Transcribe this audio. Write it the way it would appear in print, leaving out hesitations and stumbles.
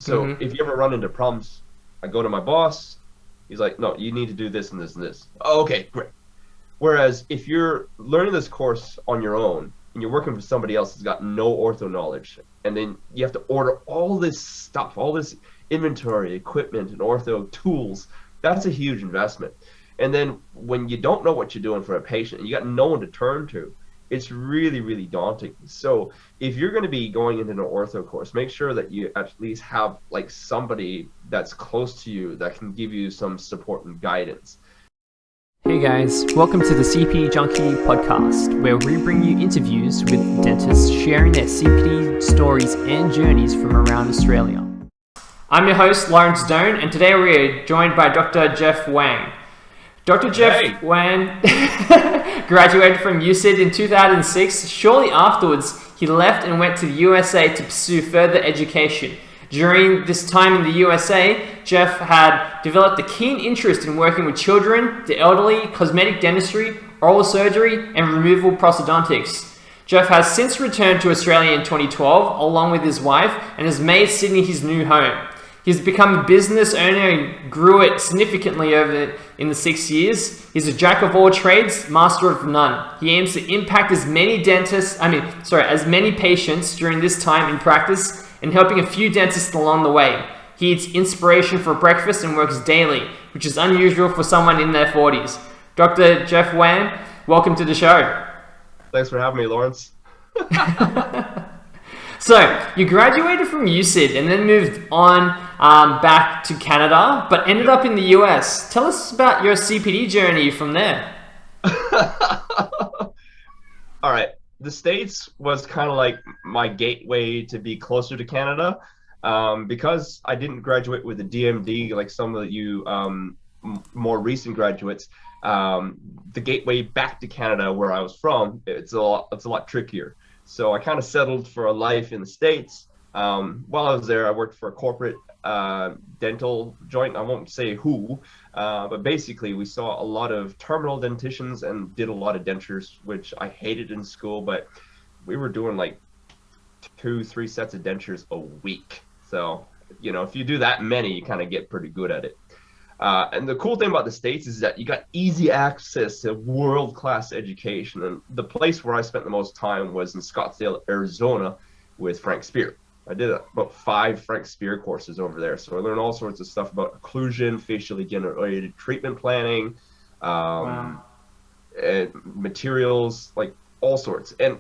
So if you ever run into problems, I go to my boss. He's like, no, you need to do this and this and this. Oh, okay, great. Whereas if you're learning this course on your own and you're working for somebody else who's got no ortho knowledge, and then you have to order all this stuff, all this inventory, equipment, and ortho tools, that's a huge investment. And then when you don't know what you're doing for a patient and you got no one to turn to, it's really, really daunting. So if you're going to be going into an ortho course, make sure that you at least have like somebody that's close to you that can give you some support and guidance. Hey guys, welcome to the CPD Junkie podcast, where we bring you interviews with dentists sharing their CPD stories and journeys from around Australia. I'm your host, Lawrence Doan, and today we're joined by Dr. Geoff Wan. Dr. Geoff Wan graduated from UCID in 2006. Shortly afterwards, he left and went to the USA to pursue further education. During this time in the USA, Geoff had developed a keen interest in working with children, the elderly, cosmetic dentistry, oral surgery, and removal prosthodontics. Geoff has since returned to Australia in 2012 along with his wife and has made Sydney his new home. He's become a business owner and grew it significantly in the 6 years. He's a jack of all trades, master of none. He aims to impact as many patients during this time in practice and helping a few dentists along the way. He eats inspiration for breakfast and works daily, which is unusual for someone in their 40s. Dr. Geoff Wan, welcome to the show. Thanks for having me, Lawrence. So, you graduated from UCID and then moved on back to Canada, but ended up in the US. Tell us about your CPD journey from there. All right. The States was kind of like my gateway to be closer to Canada, because I didn't graduate with a DMD like some of you more recent graduates. The gateway back to Canada, where I was from, it's a lot trickier. So I kind of settled for a life in the States. While I was there, I worked for a corporate dental joint. I won't say who, but basically we saw a lot of terminal dentitions and did a lot of dentures, which I hated in school, but we were doing like 2-3 sets of dentures a week. So, you know, if you do that many, you kind of get pretty good at it. And the cool thing about the States is that you got easy access to world-class education. And the place where I spent the most time was in Scottsdale, Arizona with Frank Spear. I did about 5 Frank Spear courses over there. So I learned all sorts of stuff about occlusion, facially generated treatment planning, and materials, like all sorts. And